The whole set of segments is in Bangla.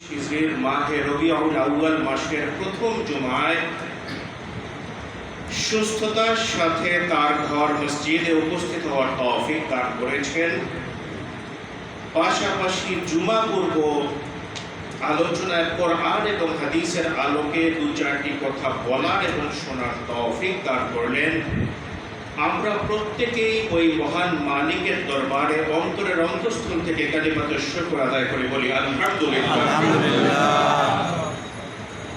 হিজরির মাহে রবিউল আউয়াল মাসের প্রথম জুমায় সুস্থতার সাথে তার ঘর মসজিদে উপস্থিত হওয়ার তৌফিক দান করেছেন। পাশাপাশি জুমা পূর্ব আলোচনায় কোরআন এবং হাদিসের আলোকে দু চারটি কথা বলার এবং শোনার তৌফিক দান করলেন। আমরা প্রত্যেকেই ওই মহান মালিকের দরবারে অন্তরের অন্তঃস্থল থেকে কালিমাতুশ শুকর আদায় করে বলি আলহামদুলিল্লাহ।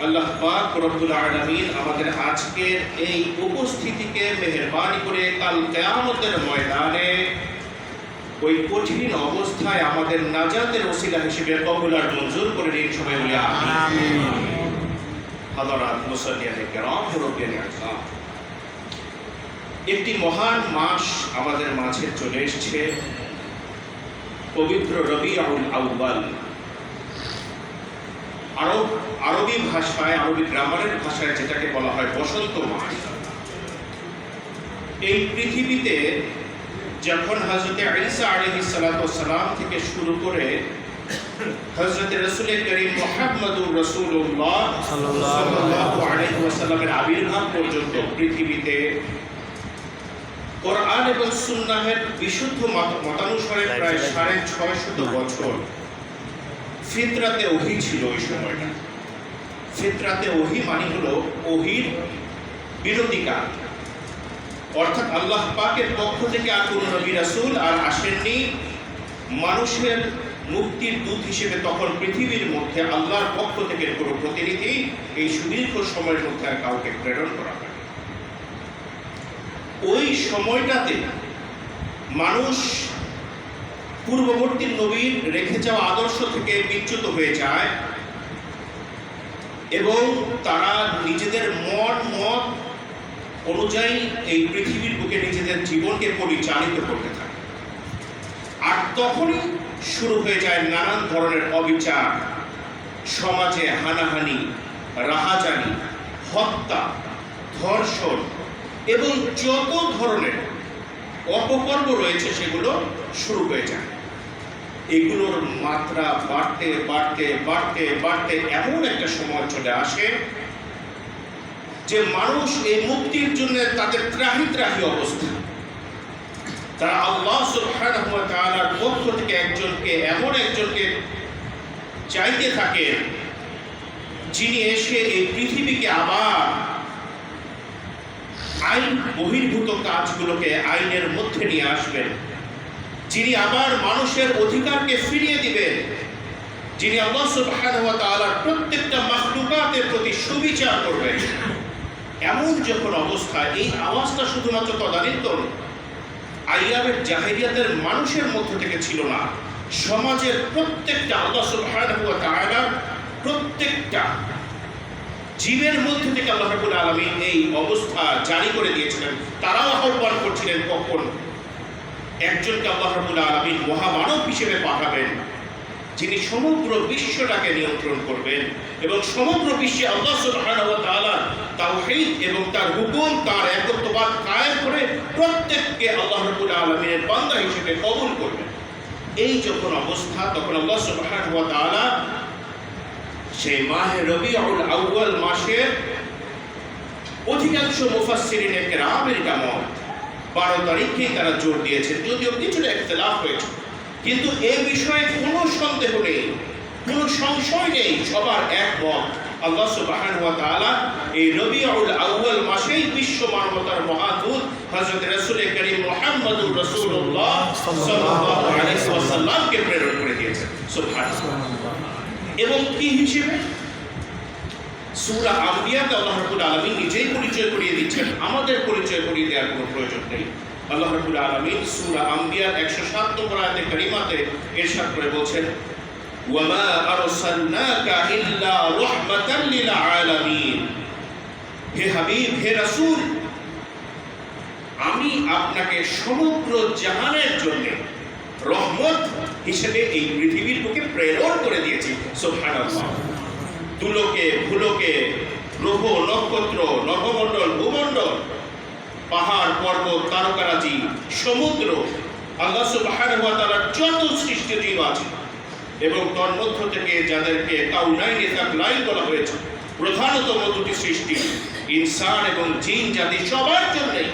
আল্লাহ পাক রব্বুল আলামিন আমাদের আজকের এই উপস্থিতিকে মেহেরবানি করে কাল কিয়ামতের ময়দানে ওই কঠিন অবস্থায় আমাদের নাজাতের ওসিলা হিসেবে কবুল আর মঞ্জুর করে নিন। সবাই বলি আমিন। হযরত মুসাল্লিয়ানে কিরাম মুরব্বিয়ানে আযম, একটি মহান মাস আমাদের মাঝে চলে এসেছে, পবিত্র রবিউল আউয়াল। আরবি ভাষায়, আরবি গ্রামারের ভাষায় যেটাকে বলা হয় বসন্ত মাস। এই পৃথিবীতে যখন হযরত ঈসা আলাইহিস সালাম থেকে শুরু করে হযরত রাসূল করিম মুহাম্মদুর রাসূলুল্লাহ সাল্লাল্লাহু আলাইহি ওয়াসাল্লামের আবির্ভাব পর্যন্ত পৃথিবীতে কোরআন এবং সুন্নাহের বিশুদ্ধ মতানুসারে প্রায় 650 বছর ফিতরাতে ওহী ছিল। ওই সময়টা ফিতরাতে ওহী মানে হলো ওহীর বিরোধী কাজ, অর্থাৎ আল্লাহ পাকের পক্ষ থেকে আর কোন নবী রাসূল আর আসেননি। মানুষের মুক্তির দূত হিসেবে তখন পৃথিবীর মধ্যে আল্লাহর পক্ষ থেকে কোনো প্রতিনিধি এই সুদীর্ঘ সময়ের মধ্যে আর কাউকে প্রেরণ করা হয়। ওই সময়টাতে মানুষ পূর্ববর্তী নবীর রেখে যাওয়া আদর্শ থেকে বিচ্যুত হয়ে যায় এবং তারা নিজেদের মত অনুযায়ী এই পৃথিবীর বুকে নিজেদের জীবনকে পরিচালিত করতে থাকে। আর তখনই শুরু হয়ে যায় নানান ধরনের অবিচার, সমাজে হানাহানি, রাহাজানি, হত্যা, ধর্ষণ এবং যত ধরনের অপকর্ম রয়েছে সেগুলো শুরু হয়ে যায়। এগুলোর মাত্রা বাড়তে বাড়তে বাড়তে বাড়তে এমন একটা সময় চলে আসে যে মানুষ এই মুক্তির জন্য তাদের ত্রাহি অবস্থা। তারা আল্লাহ সুবহানাহু ওয়া তাআলার পক্ষ থেকে এমন একজনকে চাইতে থাকে যিনি এসে এই পৃথিবীকে আবার আইন বহির্ভূত কাজগুলোকে আইনের মধ্যে নিয়ে আসবেন, যিনি আবার মানুষের অধিকারকে ফিরিয়ে দিবেন, যিনি আল্লাহ সুবহানাহু ওয়া তাআলার প্রত্যেকটা মাখলুকাতের প্রতি সুবিচার করবেন। এমন যখন অবস্থা, এই আওয়াজটা শুধুমাত্র তদানীন্তন আইয়ামের জাহেলিয়াতের মানুষের মধ্য থেকে ছিল না, সমাজের প্রত্যেকটা আল্লাহ সুবহানাহু ওয়া তাআলার প্রত্যেকটা জীবের মধ্যে থেকে আল্লাহ রাব্বুল আলামিন এই অবস্থা জারি করে দিয়েছিলেন। তারাও আহ্বান করছিলেন কখন একজনকে আল্লাহ রাব্বুল আলামিন মহামানব হিসেবে পাঠাবেন, যিনি সমগ্র বিশ্বটাকে নিয়ন্ত্রণ করবেন এবং সমগ্র বিশ্বে আল্লাহ সুবহানাহু ওয়া তাআলার তাওহীদ এবং তার হুকুম, তার একত্ববাদ কায়েম করে প্রত্যেককে আল্লাহ রাব্বুল আলামিনের বান্দা হিসেবে কবুল করবেন। এই যখন অবস্থা, তখন আল্লাহ সুবহানাহু ওয়া তাআলা সেই মাহে রবিউল আউয়াল মাসের অধিকাংশ মুফাসসিরিনে কেরামের মত 12 তারিখেই তারা জোর দিয়েছেন, যদিও কিছুটা ইখতিলাফ হয়েছে, কিন্তু এই বিষয়ে কোনো সন্দেহ নেই, কোনো সংশয় নেই, সবার একমত। আল্লাহ সুবহানাহু ওয়া তাআলা এই রবিউল আউয়াল মাসেই বিশ্ব মানবতার মহাদূত হযরত রাসূল করিম মুহাম্মদুর রাসূলুল্লাহ সাল্লাল্লাহু আলাইহি ওয়াসাল্লামকে প্রেরণ করে দিয়েছেন। সুবহানাল্লাহ। এবং কি হিসেবে? সূরা আম্বিয়াতে আল্লাহ রাব্বুল আলামিন নিজেই পরিচয় করিয়ে দিচ্ছেন, আমাদের পরিচয় করিয়ে দেওয়ার কোনো প্রয়োজন নেই। আল্লাহ রাব্বুল আলামিন সূরা আম্বিয়ার 107 নম্বর আয়াতে কারিমাতে ইরশাদ করে বলছেন, ওয়ামা আরসালনাকা ইল্লা রাহমাতাল লিল আলামিন। হে হাবিব, হে রাসূল, আমি আপনাকে সমগ্র জাহানের জন্য রহমত হিসেবে এই পৃথিবীর বুকে প্রেরণ করে দিয়েছি। সুবহানাল্লাহ। তুলোকে, ভুলোকে, গ্রহ, নক্ষত্র, নভমণ্ডল, ভূমণ্ডল, পাহাড়, পর্বত, তারকারাজি, সমুদ্র, আল্লাহ সুবহানাহু ওয়া তাআলার যত সৃষ্ট জীব আছে এবং তন্মধ্য থেকে যাদেরকে কাউনাইনে তাকলাইন বলা হয়েছে, প্রধানতম দুটি সৃষ্টি ইনসান এবং জিন জাতি, সবার জন্যই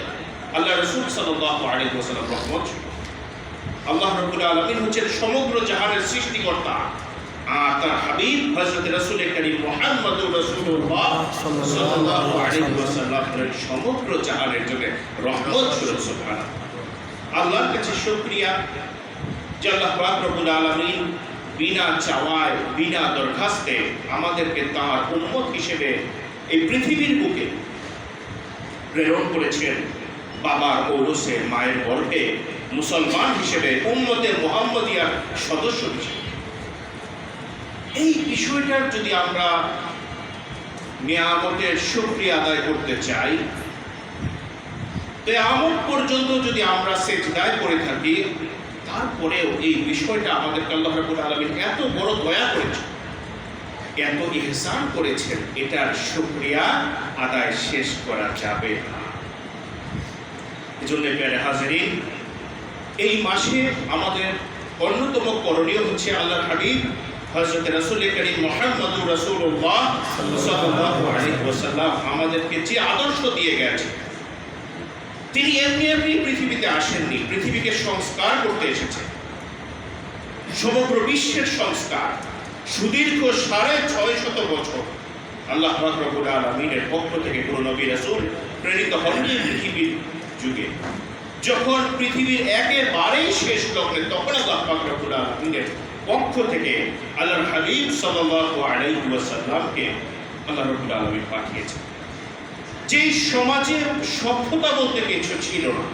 আল্লাহ রাসূল সাল্লাল্লাহু আলাইহি ওয়াসাল্লাম রহমত ছিল। আল্লাহ রাব্বুল আলামিন হচ্ছেন সমগ্র জাহানের সৃষ্টিকর্তা, আর তার হাবিব হযরত রাসূল করিম মুহাম্মদুর রাসূলুল্লাহ সাল্লাল্লাহু আলাইহি ওয়াসাল্লাম সমগ্র জাহানের জন্য রহমত ছিল। সুবহানাল্লাহ, আল্লাহর কাছে শুকরিয়া যে আল্লাহ পাক রব্বুল আলামিন বিনা চাওয়ায় বিনা দরখাস্তে আমাদেরকে তার উম্মত হিসেবে এই পৃথিবীর বুকে প্রেরণ করেছেন। বাবার ঔরসে মায়ের গর্ভে মুসলমান হিসেবে উম্মতে মুহাম্মদিয়ার সদস্য হিসেবে। এই বিষয়টার যদি আমরা নিয়ামতের শুকরিয়া আদায় করতে চাই, কিয়ামত পর্যন্ত যদি আমরা সিজদায় করে থাকি, তারপরেও এই বিষয়টা আমাদেরকে আল্লাহ রাব্বুল আলামিন এত বড় দয়া করেছেন, এত ইহসান করেছেন, এটার শুকরিয়া আদায় শেষ করা যাবে না। এজন্য প্রিয় হাজিরিন, এই মাসে আমাদের অন্যতম করণীয় হচ্ছে আল্লাহর হাবিব হযরত রাসূল করিম মুহাম্মদুর রাসূলুল্লাহ সাল্লাল্লাহু আলাইহি ওয়াসাল্লাম আমাদেরকে যে আদর্শ দিয়ে গেছেন, তিনি এমনি এমনি পৃথিবীতে আসেননি, পৃথিবীকে সংস্কার করতে এসেছেন। সমগ্র বিশ্বের সংস্কার সুদীর্ঘ 650 বছর আল্লাহ পাক রব্বুল আলামিনের পক্ষ থেকে কোন নবী রাসূল প্রেরিত হননি পৃথিবীর যুগে। যখন পৃথিবীর একেবারেই শেষ লগ্নে, তখন আল্লাহ পাক রব্বুল আলামিনের পক্ষ থেকে আল্লাহর হাবিব সাল্লাল্লাহু আলাইহি ওয়াসাল্লামকে আল্লাহ রাব্বুল আলামিন পাঠিয়েছেন। যেই সমাজে সভ্যতা বলতে কিছু ছিল না,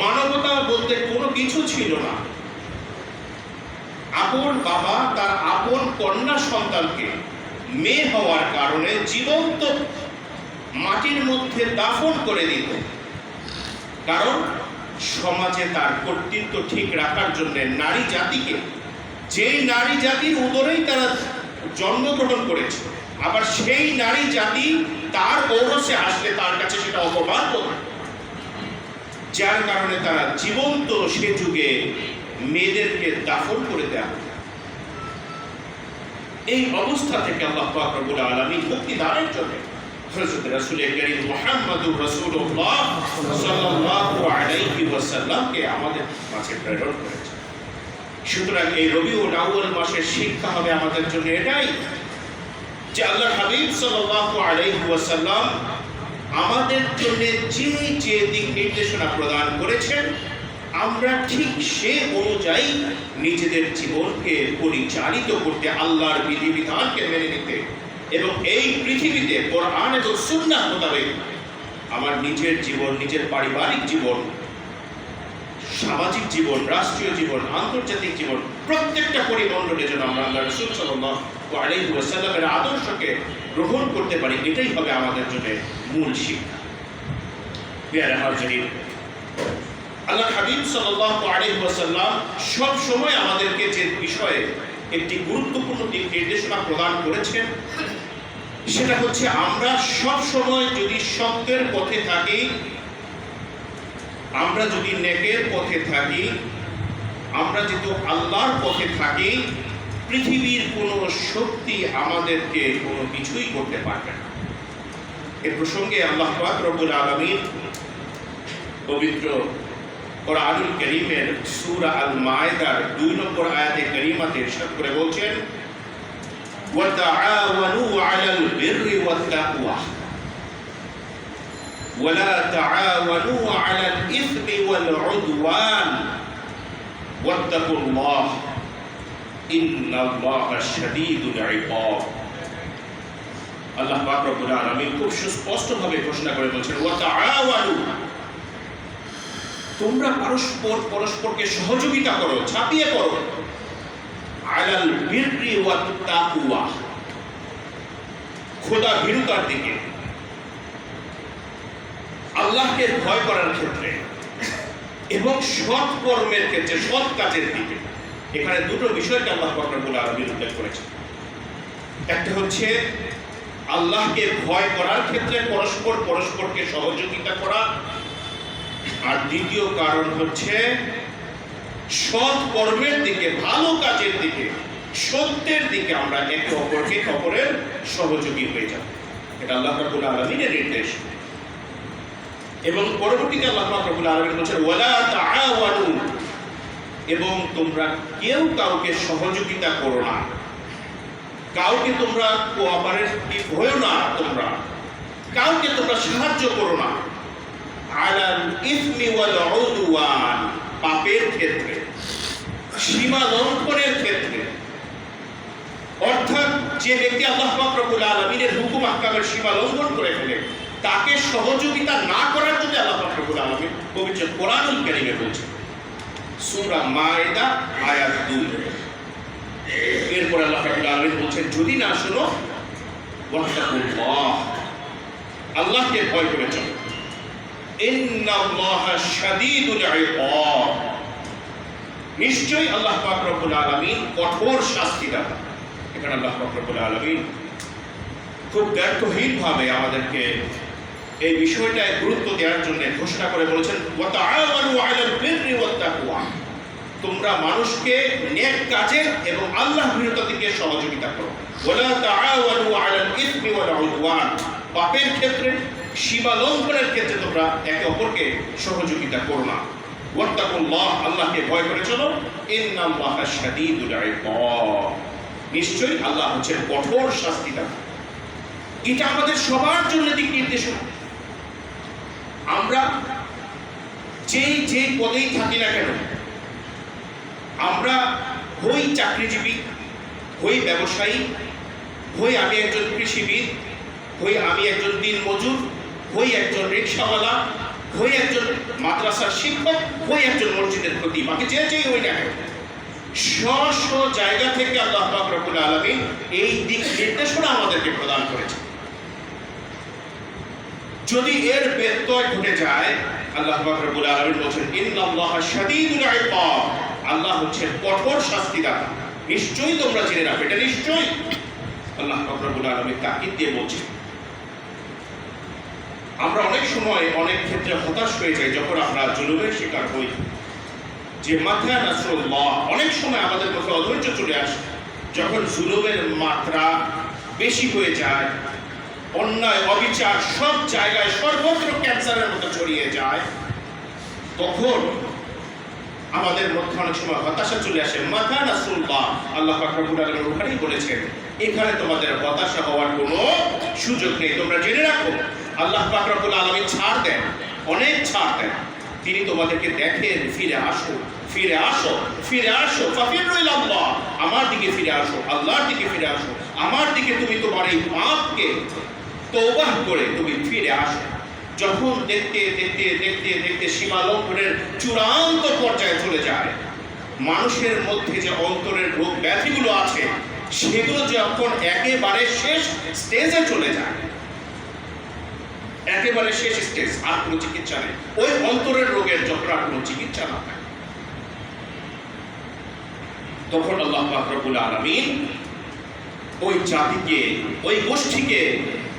মানবতা বলতে কোনো কিছু ছিল না, আপন বাবা তার আপন কন্যা সন্তানকে মেয়ে হওয়ার কারণে জীবন্ত মাটির মধ্যে দাফন করে দিত, কারণ সমাজে তার কর্তৃত্ব ঠিক রাখার জন্য নারী জাতিকে, যেই নারী জাতির উদরেই তারা জন্মগ্রহণ করেছে, আবার সেই নারী জাতি তার ঔরসে আসলে তার কাছে সেটা অপমান হতো, যার কারণে তারা জীবন্ত সে যুগে মেয়েদেরকে দাফন করে দেয়া। এই অবস্থা থেকে আল্লাহ পাক রব্বুল আলামিন মুক্তি দানের জন্য হযরত রাসূল করিম মুহাম্মদুর রাসূলুল্লাহ সাল্লাল্লাহু আলাইহি ওয়াসাল্লামকে আমাদের মাঝে প্রেরণ করেছেন। সুতরাং এই রবিউল আউয়াল মাসের শিক্ষা হবে আমাদের জন্য এটাই যে আল্লাহর হাবিব সাল্লাল্লাহু আলাইহি ওয়াসাল্লাম আমাদের জন্য যে যে দিক নির্দেশনা প্রদান করেছেন, আমরা ঠিক সে অনুযায়ী নিজেদের জীবনকে পরিচালিত করতে, আল্লাহর বিধিবিধানকে মেনে নিতে এবং এই পৃথিবীতে কোরআন এবং সুন্নাহ মোতাবেক আমার নিজের জীবন, নিজের পারিবারিক জীবন, সামাজিক জীবন, রাষ্ট্রীয় জীবন, আন্তর্জাতিক জীবন, প্রত্যেকটা পরিমণ্ডলে যেন আমরা আল্লাহ রাসূল সাল্লাল্লাহু আলাইহি ওয়াসাল্লামের আদর্শকে গ্রহণ করতে পারি, এটাই হবে আমাদের জন্য মূল শিক্ষা। প্রিয় হাজিরিন, আল্লাহ হাবিব সাল্লাল্লাহু আলাইহি ওয়াসাল্লাম সব সময় আমাদেরকে যে বিষয়ে একটি গুরুত্বপূর্ণ দিক নির্দেশনা প্রদান করেছেন, সেটা হচ্ছে আমরা সব সময় যদি সত্যের পথে থাকি, আমরা যদি নেকের পথে থাকি, আমরা যদি আল্লাহর পথে থাকি, পৃথিবীর কোনো শক্তি আমাদেরকে কোনো কিছুই করতে পারবে না। এ প্রসঙ্গে আল্লাহ পাক রব্বুল আলামিন পবিত্র কোরআনুল কারীমের সূরা আল মায়েদার 2 নম্বর আয়াতে কারীমাতে ইরশাদ করে বলছেন, ওয়া তাআওয়ানু আলাল বিররি ওয়াত তাকওয়া ওয়া লা তাআওয়ানু আলাল ইসমি ওয়াল উদওয়ান ওয়াত্তাকুল্লাহ ইন্নাল্লাহা শাদীদুল ইকাব। আল্লাহ পাক রব্বুল আলামিন খুব সুস্পষ্টভাবে ঘোষণা করে বলছেন, ওয়া তাআওয়ানু, তোমরা পরস্পরকে সহযোগিতা করো, ছাপিয়ে পড়ো, আলাল বিররি ওয়াত তাকওয়া, খোদা ভীরুতার দিকে, আল্লাহকে ভয় করার ক্ষেত্রে এবং সৎ কর্মের ক্ষেত্রে, সৎ কাজের দিকে। এখানে দুটো বিষয়কে আল্লাহ পাক রব্বুল আলামিন উল্লেখ করেছেন। একটা হচ্ছে আল্লাহকে ভয় করার ক্ষেত্রে পরস্পরকে সহযোগিতা করা, আর দ্বিতীয় কারণ হচ্ছে সৎ কর্মের দিকে, ভালো কাজের দিকে, সত্যের দিকে আমরা একে অপরের সহযোগী হয়ে যাব। এটা আল্লাহ রাব্বুল আলামিনের নির্দেশ। এবং পরবর্তীতে আল্লাহ রাব্বুল আলামিন বলেছেন ওয়ালা তাআওয়ানু, এবং তোমরা কেউ কাউকে সহযোগিতা করো না, কাউকে তোমরা কোঅপারেটিভ হয়েও না, তোমরা কাউকে তোমরা সাহায্য করো না আলাল ইসমি ওয়াল উদওয়ান, পাপের ক্ষেত্রে, সীমা লঙ্ঘনের ক্ষেত্রে। অর্থাৎ যে ব্যক্তি আল্লাহ পাক রব্বুল আলামিনের হুকুম আহকামের সীমা লঙ্ঘন করে ফেলে, তাকে সহযোগিতা না করার জন্য আল্লাহ পাক রব্বুল আলামিন পবিত্র কোরআনুল কারীমে বলেছেন, সূরা মায়েদা আয়াত 2। এরপর আল্লাহ রাব্বুল আলামিন বলেছেন যদি না শোনো ওয়াত্তাকুল্লাহ, আল্লাহকে ভয় করে চলো, ইন্নাল্লাহা শাদীদুল ইকাব, নিশ্চয়ই আল্লাহ পাক রব্বুল আলামিন কঠোর শাস্তিদাতা। এখানে আল্লাহ পাক রব্বুল আলামিন খুব ব্যর্থহীনভাবে আমাদেরকে এই বিষয়টায় গুরুত্ব দেওয়ার জন্য ঘোষণা করে বলেছেন ওয়া তাআওয়ানু আলাল বিররি ওয়াত তাকওয়া, তোমরা মানুষকে নেক কাজে এবং আল্লাহ ভীরুতা থেকে সহযোগিতা করো। ওয়ালা তাআওয়ানু আলাল ইসমি ওয়াল উদওয়ান, পাপের ক্ষেত্রে, সীমা লঙ্ঘনের ক্ষেত্রে তোমরা একে অপরকে সহযোগিতা করো না। ওয়াত্তাকুল্লাহ, আল্লাহকে ভয় করে চলো, ইন্নাল্লাহা শাদীদুল ইকাব, নিশ্চয়ই আল্লাহ হচ্ছেন কঠোর শাস্তিদাতা। এটা আমাদের সবার জন্য দিক নির্দেশনা। আমরা যে পদেই থাকি না কেন, আমরা হই চাকরিজীবী, হই ব্যবসায়ী, হই আমি একজন কৃষিবিদ, হই আমি একজন দিনমজুর, হই একজন রিকশাওয়ালা, হই একজন মাদ্রাসার শিক্ষক, হই একজন মসজিদের খতিব, বাকি যেই হই না কেন, স্ব জায়গা থেকে আল্লাহ পাক রব্বুল আলামিন এই দিক নির্দেশনা আমাদেরকে প্রদান করেছে। যদি এর ব্যত্যয় ঘটে যায়, আল্লাহ পাক রব্বুল আলামিন বলেছেন ইন্নাল্লাহা শাদীদুল ইকাব, আল্লাহ হচ্ছেন কঠোর শাস্তিদাতা। নিশ্চয়ই তোমরা জেনে রাখবে, এটা নিশ্চয়ই আল্লাহ পাক রব্বুল আলামিন তাকিদ দিয়ে বলছেন। আমরা অনেক সময় অনেক ক্ষেত্রে হতাশ হয়ে যাই যখন আমরা জুলুমের শিকার হই, যে মাথা নাসরুল্লাহ, অনেক সময় আমাদের মুখে অধৈর্য চলে আসে যখন জুলুমের মাত্রা বেশি হয়ে যায়, অন্যায় অবিচার সব জায়গায় সর্বত্র ক্যান্সারের মতো ছড়িয়ে যায়, তখন আমাদের মধ্যে অনেক সময় হতাশা চলে আসে। মাথা নাসরুল্লাহ, আল্লাহ পাক রব্বুল আলামিন ওখানেই বলেছেন এখানে তোমাদের হতাশা হওয়ার কোনো সুযোগ নেই। তোমরা জেনে রাখো আল্লাহ পাক রব্বুল আলামিন ছাড় দেন, অনেক ছাড় দেন। তিনি তোমাদেরকে দেখেন, ফিরে আসো, ফিরে আসো, ফিরে আসো, ফাফিরু ইলাল্লাহ, আমার দিকে ফিরে আসো, আল্লাহর দিকে ফিরে আসো, আমার দিকে তুমি তোমার এই পাপকে তওবাহ করে তুমি ফিরে আসো। যখন দেখতে দেখতে দেখতে দেখতে সীমা লঙ্ঘনের চূড়ান্ত পর্যায়ে চলে যায়, মানুষের মধ্যে যে অন্তরের রোগ ব্যাধিগুলো আছে সেগুলো যখন একেবারে শেষ স্টেজে চলে যায়, একেবারে শেষ স্টেজ, আর কোনো চিকিৎসা নেই, ওই অন্তরের রোগের যখন আর কোনো চিকিৎসা না থাকে, তখন আল্লাহ পাক রব্বুল আলামিন ওই জাতিকে, ওই গোষ্ঠীকে,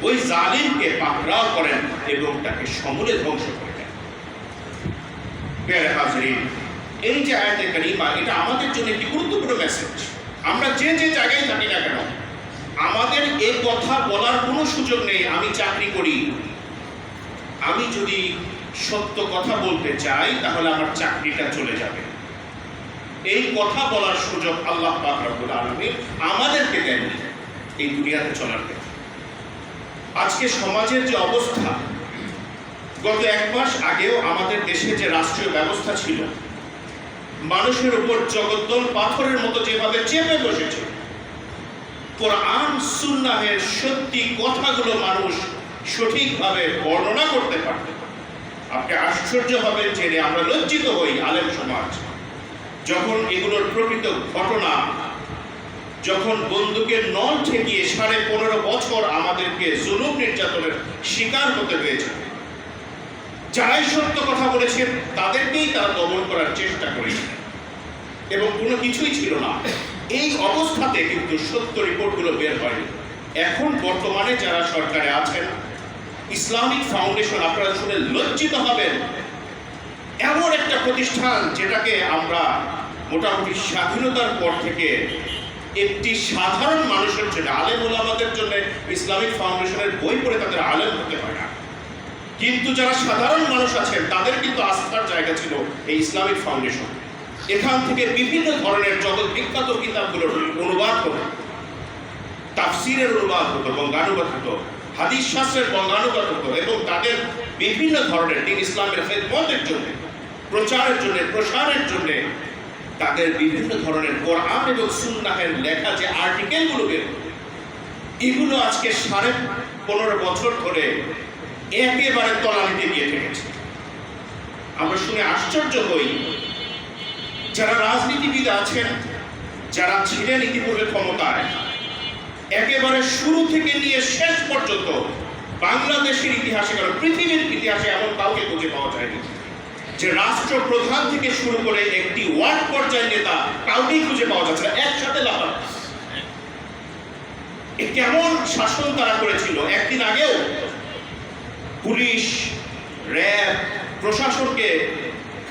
ওই জালিমকে পাকড়াও করেন এবং তাকে সমূলে ধ্বংস করে দেন। প্রিয় হাজরিন, এই যে আয়াতে কারিমা, এটা আমাদের জন্য একটি গুরুত্বপূর্ণ মেসেজ। আমরা যে জায়গায় থাকি না কেন, আমাদের এই কথা বলার কোনো সুযোগ নেই আমি চাকরি করি, আমি যদি সত্য কথা বলতে চাই তাহলে আমার চাকরিটা চলে যাবে। এই কথা বলার সুযোগ আল্লাহ পাক রব্বুল আলামিন আমাদেরকে দেননি এই দুনিয়াতে চলার ক্ষেত্রে। আজকে সমাজের যে অবস্থা, গত 1 মাস আগেও আমাদের দেশে যে রাষ্ট্রীয় ব্যবস্থা ছিল, মানুষের উপর জগদ্দল পাথরের মতো যেভাবে চেপে বসেছে, কোরআন সুন্নাহের সত্যি কথাগুলো মানুষ সঠিকভাবে বর্ণনা করতে পারবে। আপনি আশ্চর্য হবেন জেনে, আমরা লজ্জিত হই আলেম সমাজ যখন এগুলোর প্রকৃত ঘটনা, যখন বন্দুকের নল ঠেকিয়ে 15.5 বছর আমাদেরকে জুলুম নির্যাতনের শিকার হতে হয়েছে। যারাই সত্য কথা বলেছেন তাদেরকেই তারা দমন করার চেষ্টা করেছে এবং কোনো কিছুই ছিল না। এই অবস্থাতে কিন্তু সত্য রিপোর্টগুলো বের হয়নি। এখন বর্তমানে যারা সরকারে আছেন, ইসলামিক ফাউন্ডেশন, আপনারা শুনে লজ্জিত হবেন, এমন একটা প্রতিষ্ঠান যেটাকে আমরা মোটামুটি স্বাধীনতার পর থেকে একটি সাধারণ মানুষের জন্য, আলেম ওলামাদের জন্য ইসলামিক ফাউন্ডেশনের বই পড়ে তাদের আলেম হতে পারে না, কিন্তু যারা সাধারণ মানুষ আছেন তাদের কিন্তু আস্থার জায়গা ছিল এই ইসলামিক ফাউন্ডেশন। এখান থেকে বিভিন্ন ধরনের জগৎ বিখ্যাত কিতাবগুলোর অনুবাদ হতো, তাফসিরের অনুবাদ হতো, বঙ্গানুবাদ হতো, হাদিস শাস্ত্রের বঙ্গানুবাদ হতো, এবং তাদের বিভিন্ন ধরনের দিন ইসলামের খেদমতের জন্য, প্রচারের জন্য, প্রসারের জন্য তাদের বিভিন্ন ধরনের কোরআন এবং সুন্নাহের লেখা যে আর্টিকেলগুলো বের হতো, এগুলো আজকে 15.5 বছর ধরে একেবারে তলানিতে গিয়ে ঠেকেছে। আমরা শুনে আশ্চর্য হই, যারা রাজনীতিবিদ আছেন, যারা ছিলেন ইতিপূর্বে ক্ষমতায়, একেবারে শুরু থেকে নিয়ে শেষ পর্যন্ত বাংলাদেশের ইতিহাসে, কারণ পৃথিবীর ইতিহাসে এমন কাউকে খুঁজে পাওয়া যায়নি যে রাষ্ট্রপ্রধান থেকে শুরু করে একটি ওয়ার্ড পর্যায়ের নেতা কাউকেই খুঁজে পাওয়া যাচ্ছে না একসাথে লাফান। কেমন শাসন তারা করেছিল! একদিন আগেও পুলিশ, র্যাব, প্রশাসনকে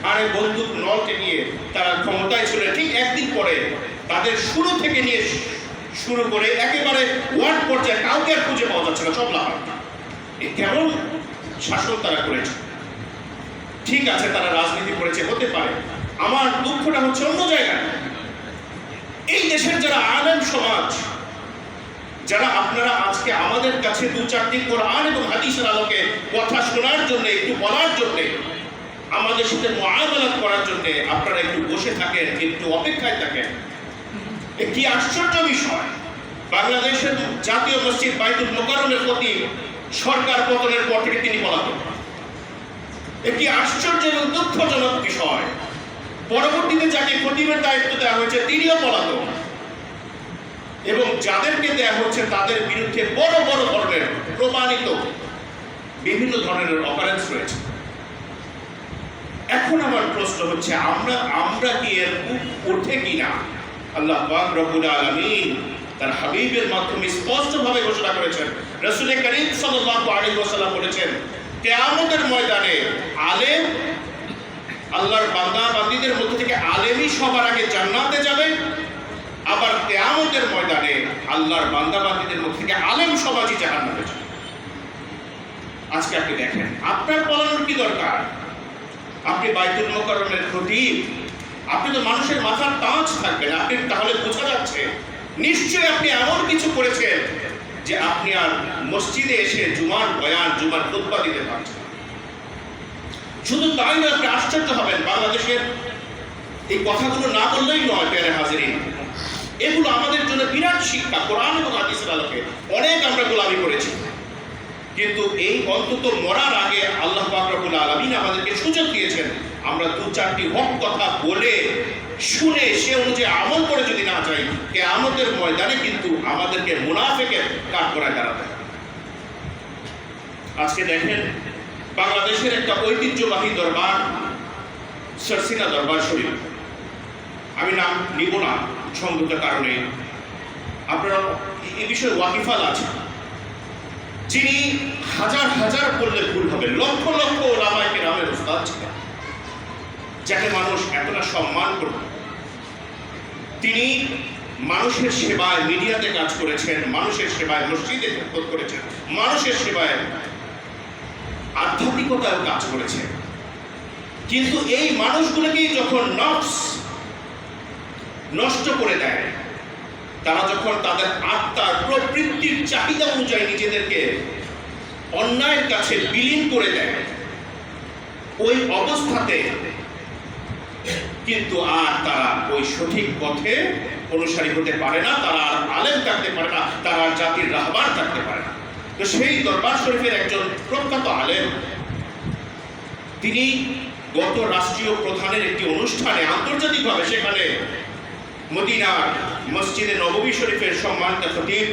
ঘাড়ে বন্দুক নলকে নিয়ে তারা ক্ষমতায় ছিল, ঠিক একদিন পরে তাদের শুরু থেকে নিয়ে শুরু করে একেবারে ওয়ার্ড পর্যায়ে কাউকে আর খুঁজে পাওয়া যাচ্ছে না, সব লাফান। কেমন শাসন তারা করেছে! ঠিক আছে, তারা রাজনীতি করেছে, হতে পারে। আমার দুঃখটা হচ্ছে অন্য জায়গায়। এই দেশের যারা আলেম সমাজ, যারা আপনারা আজকে আমাদের কাছে 2-4টি কোরআন এবং হাদিসের আলোকে কথা শোনার জন্য, একটু বলার জন্য, আমাদের সাথে মুআমালাত করার জন্য আপনারা একটু বসে থাকেন, একটু অপেক্ষায় থাকেন, কি আশ্চর্য বিষয়! বাংলাদেশের জাতীয় মসজিদ বাইতুল মোকাররমের খতিব সরকার পতনের পর থেকে তিনি পলাতক। একটি আশ্চর্য এবং দুঃখজনক বিষয়, পরবর্তীতে যাকে খতিবের দায়িত্ব দেওয়া হয়েছে তিনিও পলাতক, এবং যাদেরকে দেওয়া হচ্ছে তাদের বিরুদ্ধে বড় বড় ধরনের প্রমাণিত বিভিন্ন ধরনের অকারেন্স রয়েছে। এখন আমার প্রশ্ন হচ্ছে, আমরা কি এর উঠে কিনা? আল্লাহ পাক রব্বুল আলামিন তার হাবিবের মাধ্যমে স্পষ্টভাবে ঘোষণা করেছেন, রাসূল করিম সাল্লাল্লাহু আলাইহি ওয়াসাল্লাম বলেছেন, কিয়ামতের ময়দানে আলেম, আল্লাহর বান্দা বান্দীদের মধ্যে থেকে আলেমই সবার আগে জান্নাতে যাবে, আবার কিয়ামতের ময়দানে আল্লাহর বান্দা বান্দীদের মধ্যে থেকে আলেম সমাজই জাহান্নামে যাবে। আজকে আপনি দেখেন, আপনার পলানোর কি দরকার? আপনি বাইতুল মোকাররমের খতিব, আপনি তো মানুষের মাথার তাজ থাকবেন। আপনি তাহলে বোঝা যাচ্ছে নিশ্চয়ই আপনি এমন কিছু করেছেন যে আপনি আর মসজিদে এসে জুমার বয়ান, জুমার খুতবা দিতে পারছেন। শুধু তাই নয়, আপনি আশ্চর্য হবেন, বাংলাদেশের এই কথাগুলো না বললেই নয়, প্যারে হাজিরিন, এগুলো আমাদের জন্য বিরাট শিক্ষা। কোরআন এবং হাদিসের আলোকে অনেক আমরা গোলামি করেছি, কিন্তু এই অন্তত মরার আগে আল্লাহ পাক রব্বুল আলামিন আমাদেরকে সুযোগ দিয়েছেন, আমরা 2-4টি হক কথা বলে শুনে সে অনুযায়ী আমল করে যদি না যাই, কিয়ামতের ময়দানে কিন্তু আমাদেরকে মুনাফিকের কাঠগড়ায় দাঁড়াতে হবে। আজকে দেখেন, বাংলাদেশের একটা ঐতিহ্যবাহী দরবার সরসিনা দরবার শরীফ, আমি নাম নিব না সংগত কারণে, আপনারা এই বিষয়ে ওয়াকিফাল আছেন, যিনি হাজার হাজার বললে ভুল হবে, লক্ষ লক্ষ ওলামায়ে কেরামের উস্তাদ ছিলেন, যাকে মানুষ এতটা সম্মান করত। তিনি মানুষের সেবায় মিডিয়াতে কাজ করেছেন, মানুষের সেবায় মসজিদে খেদমত করেছেন, মানুষের সেবায় আধ্যাত্মিকতায় কাজ করেছেন। কিন্তু এই মানুষগুলোকেই যখন নফস নষ্ট করে দেয়, তারা যখন তাদের আত্মার প্রবৃত্তির চাহিদা অনুযায়ী নিজেদেরকে অন্যায়ের কাছে বিলীন করে দেয়, ওই অবস্থাতে কিন্তু আর তারা ওই সঠিক পথে অনুসারী হতে পারে না, তারা আর আলেম থাকতে পারে না, তারা আর জাতির রাহবার থাকতে পারে না। তো সেই দরবার শরীফের একজন প্রখ্যাত আলেম, তিনি গত রাষ্ট্রীয় প্রধানের একটি অনুষ্ঠানে আন্তর্জাতিকভাবে, সেখানে মদিনার মসজিদে নববী শরীফের সম্মানিত খতিব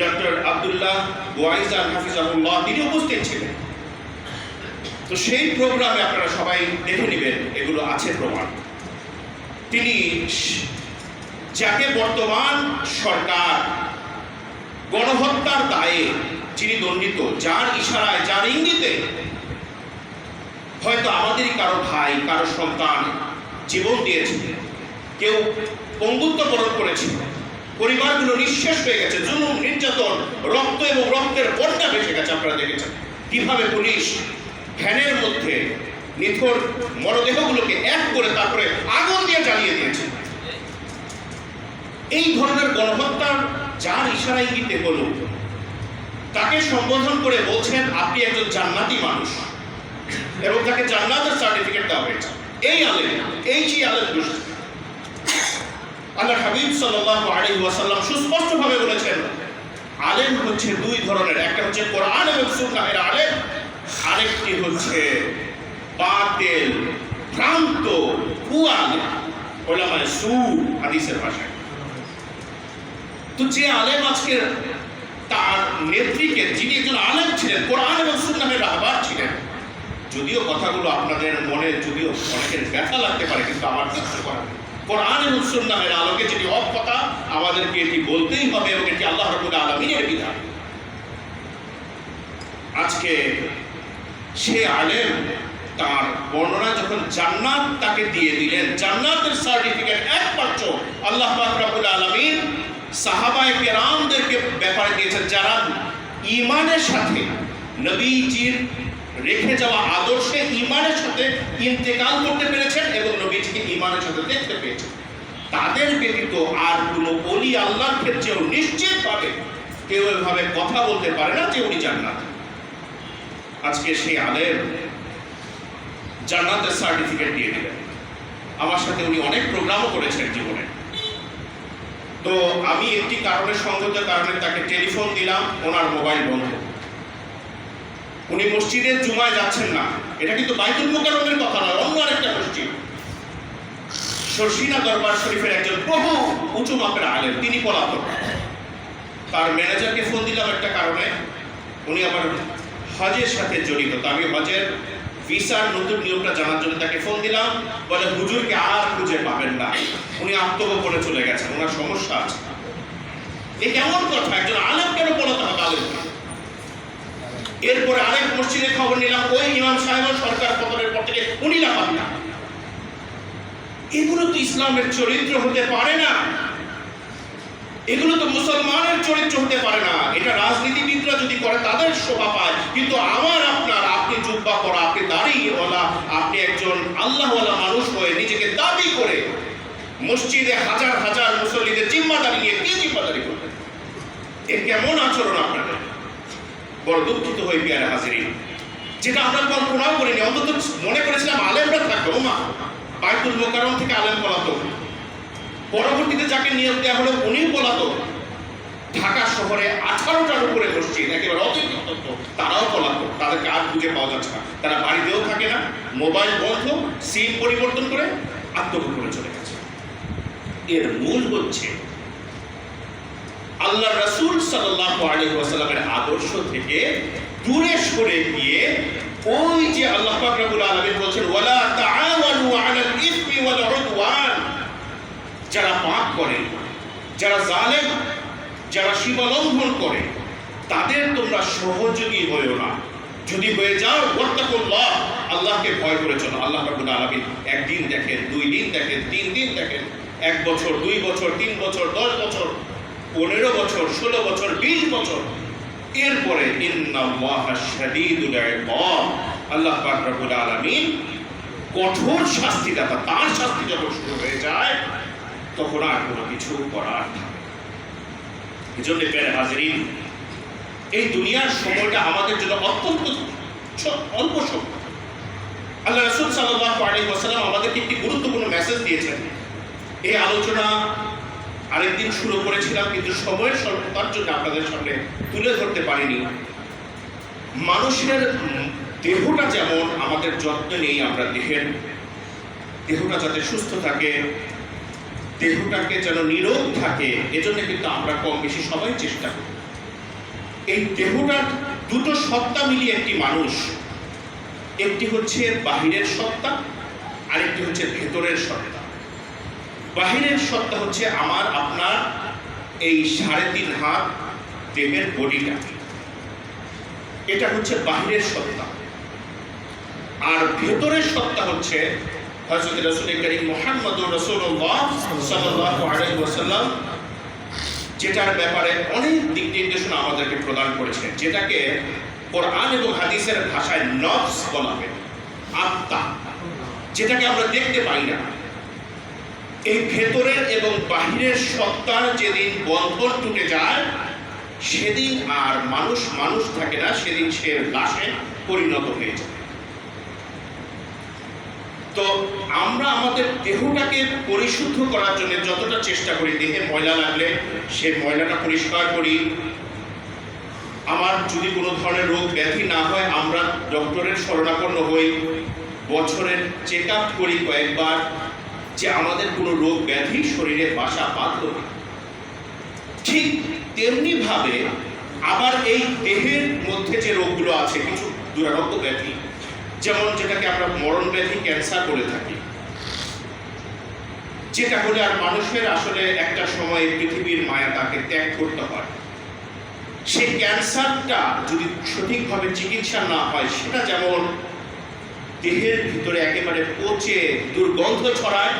ডক্টর আব্দুল্লাহ ওয়াইজান হাফিজাহুল্লাহ তিনি উপস্থিত ছিলেন। তো সেই প্রোগ্রামে আপনারা সবাই দেখে নেবেন, এগুলো আছে প্রমাণ। তিনি যাকে বর্তমান সরকার গণহত্যার দায়ে যিনি দণ্ডিত, যার ইশারায়, যার ইঙ্গিতে হয়তো আমাদেরই কারো ভাই, কারো সন্তান জীবন দিয়েছিলেন, কেউ পঙ্গুত্ব বরণ করেছে, পরিবারগুলো নিঃশেষ হয়ে গেছে, জুলুম, নির্যাতন, রক্ত এবং রক্তের বন্যা ভেসে গেছে। আপনারা দেখেছেন কিভাবে পুলিশ ভ্যানের মধ্যে নিথর মরদেহগুলোকে এক করে তারপরে আগুন দিয়ে জ্বালিয়ে দিয়েছে। এই ধরনের গণহত্যার যার ইশারা ইঙ্গিতে হলো, তাকে সম্বোধন করে বলছেন আপনি একজন জান্নাতি মানুষ, এবং তাকে জান্নাতের সার্টিফিকেট দেওয়া হয়েছে। এই আলেম, এই যে আলেম দুষ্ট, আল্লাহ হাবিব সাল্লাল্লাহু আলাইহি ওয়াসাল্লাম সুস্পষ্টভাবে বলেছেন আলেম হচ্ছে দুই ধরনের, একটা হচ্ছে কোরআন এবং সুন্নাহের আলেম, আরেকটি হচ্ছে বাতিল, ভ্রান্ত, ভুয়া আলেম, ওলামায়ে সু হাদিসের ভাষায়। তো যে আলেম আজকে তার নেত্রীকে, যিনি একজন আলেম ছিলেন, কোরআন এবং সুন্নাহের রাহবার ছিলেন, যদিও কথাগুলো আপনাদের মনে যদিও অনেকের ব্যথা লাগতে পারে, কিন্তু আমার কিছু করার নেই। কোরআন এবং সুন্নাহের আলোকে যেটি হক কথা, আমাদেরকে এটি বলতেই হবে, এবং এটি আল্লাহ রাব্বুল আলামিনের বিধান। আজকে সে আলেম তার বর্ণনা যখন জান্নাত তাকে দিয়ে দিলেন, জান্নাতের সার্টিফিকেট একমাত্র আল্লাহ পাক রব্বুল আলামিন সাহাবায়ে কেরামদেরকে ব্যাপারে দিয়েছেন, যারা ঈমানের সাথে নবীজির রেখে যাওয়া আদর্শে ঈমানের সাথে ইন্তেকাল করতে পেরেছেন এবং নবীজিকে ঈমানের সাথে দেখতে পেয়েছেন। তাদের ব্যতীত আর কোনো ওলি আল্লাহর ক্ষেত্রেও নিশ্চিতভাবে কেউ এভাবে কথা বলতে পারে না যে উনি জান্নাত। আজকে সেই আলেম জান্নাতের সার্টিফিকেট দিয়ে দিলেন। আমার সাথে উনি অনেক প্রোগ্রামও করেছেন জীবনে। তো আমি একটি কারণে, সঙ্গতের কারণে তাকে টেলিফোন দিলাম, ওনার মোবাইল বন্ধ। উনি মসজিদের জুমায় যাচ্ছেন না। এটা কিন্তু বাইতুল মুকাররমের কথা নয়, অন্য আরেকটা মসজিদ, শর্ষিনা দরবার শরীফের একজন বহু উঁচু মাপের আলেম, তিনি পলাতক। তার ম্যানেজারকে ফোন দিলাম একটা কারণে, উনি আবার হজের সাথে জড়িত। তো আমি হজের ভিসার নতুন নিয়মটা জানার জন্য তাকে ফোন দিলাম, বলে হুজুরকে আর খুঁজে পাবেন না, উনি আত্মগোপনে চলে গেছেন, ওনার সমস্যা আছে। এ কেমন কথা, একজন আলেম কেন পলাতে হবে আলেম? এরপরে আরেক মসজিদে খবর নিলাম, ওই ইমাম সাহেব সরকার পতনের পর থেকে উনি লাফান না। এগুলো তো ইসলামের চরিত্র হতে পারে না, এগুলো তো মুসলমানের চরিত্র হতে পারে না। এটা রাজনীতিবিদরা যদি করে তাদের শোভা পায়, কিন্তু আমার আপনার, আপনি জুব্বা পরা, আপনি দাড়িওয়ালা, আপনি একজন আল্লাহওয়ালা মানুষ হয়ে নিজেকে দাবি করে মসজিদে হাজার হাজার মুসল্লিদের জিম্মাদারি নিয়ে কি জিম্মাদারি করবেন? এর কেমন আচরণ আপনাদের? বড় দুঃখিত হয়ে পেয়ারে হাজিরিন, যেটা আমরা কল্পনাও করিনি। অন্তত মনে করেছিলাম আলেমরা থাকবে, ওমা বাইতুল মুকাররম থেকে আলেম পলাতক, পরবর্তীতে যাকে নিয়োগ দেওয়া হলো উনিও পলাতক। ঢাকা শহরে 18টার উপরে মসজিদ একেবারে অতিরিক্ত, তারাও পলাতক, তাদেরকে আর খুঁজে পাওয়া যাচ্ছে না। তারা বাড়িতেও থাকে না, মোবাইল বন্ধ, সিম পরিবর্তন করে আত্মগোপনে চলে গেছে। এর মূল হচ্ছে আল্লাহ রাসূল সাল্লাল্লাহু আলাইহি ওয়াসাল্লামের আদর্শ থেকে দূরে সরে গিয়ে ওই যে আল্লাহ পাক রব্বুল আলামিন বলেন ওয়ালা তাআওয়ানু আলাল ইসমি ওয়াল উদওয়ান, যারা পাপ করে, যারা জালেম, যারা সীমা লঙ্ঘন করে, তাদের তোমরা সহযোগী হয়েও না। যদি হয়ে যাও ওয়াত্তাকুল্লাহ, আল্লাহকে ভয় করে চলো। আল্লাহ রাব্বুল আলামিন একদিন দেখেন, 2 দিন দেখেন, 3 দিন দেখেন, 1 বছর, 2 বছর, 3 বছর, 10 বছর, 15 বছর, 16 বছর, 20 বছর। এরপরে ইন্নাল্লাহা শাদীদুল ইকাব, আল্লাহ পাক রব্বুল আলামিন কঠোর শাস্তিদাতা। তার শাস্তি যখন শুরু হয়ে যায় তখন আর কোনো কিছু করার থাকে না। এজন্য প্রিয় হাজিরিন, এই দুনিয়ার সময়টা আমাদের জন্য অত্যন্ত অল্প সময়। আল্লাহ রাসূল সাল্লাল্লাহু আলাইহি ওয়াসাল্লাম আমাদেরকে একটি গুরুত্বপূর্ণ মেসেজ দিয়েছেন। এই আলোচনা আরেকদিন শুরু করেছিলাম, কিন্তু সময়ের স্বল্পতার জন্য আপনাদের সামনে তুলে ধরতে পারিনি। মানুষের দেহটা যেমন আমাদের যত্ন নেই, আমরা দেহটা যাতে সুস্থ থাকে, দেহটাকে যেন নীরোগ থাকে, এজন্য কিন্তু আমরা কম বেশি সবাই চেষ্টা করি। এই দেহটার দুটো সত্তা মিলিয়ে একটি মানুষ, একটি হচ্ছে বাহিরের সত্তা, আরেকটি হচ্ছে ভেতরের সত্তা। বাহিরের সত্তা হচ্ছে আমার আপনার এই 3.5 হাত দেহের বডিটা, এটা হচ্ছে বাহিরের সত্তা। আর ভেতরের সত্তা হচ্ছে হযরত রাসূল করিম মুহাম্মদুর রাসূলুল্লাহ সাল্লাল্লাহু আলাইহি ওয়াসাল্লাম যেটার ব্যাপারে অনেক দিক নির্দেশনা আমাদেরকে প্রদান করেছেন, যেটাকে কোরআন এবং হাদিসের ভাষায় নফস বলা হয়, আত্মা, যেটাকে আমরা দেখতে পাই না। এই ভেতরের এবং বাহিরের সত্তার যেদিন বন্ধন টুটে যায়, সেদিন আর মানুষ থাকে না, সেদিন সে লাশে পরিণত হয়ে যায়। তো আমরা আমাদের দেহটাকে পরিশুদ্ধ করার জন্য যতটা চেষ্টা করি, দেহে ময়লা লাগলে সেই ময়লাটা পরিষ্কার করি। আমার যদি কোনো ধরনের রোগ ব্যাধি না হয়, আমরা ডক্টরের শরণাপন্ন হই, বছরের চেক আপ করি কয়েকবার, যে আমাদের কোনো রোগ ব্যাধি শরীরে বাসা বাঁধল। ঠিক তেমনি ভাবে আবার এই দেহের মধ্যে যে রোগগুলো আছে, কিছু দুরারোগ্য ব্যাধি, যেমন যেটাকে আমরা মরণ ব্যাধি, ক্যান্সার বলে থাকি, যেটা হলে আর মানুষের আসলে একটা সময় পৃথিবীর মায়া তাকে ত্যাগ করতে হয়। সেই ক্যান্সারটা যদি সঠিকভাবে চিকিৎসা না হয়, সেটা যেমন দেহের ভিতরে একেবারে পচে দুর্গন্ধ ছড়ায়,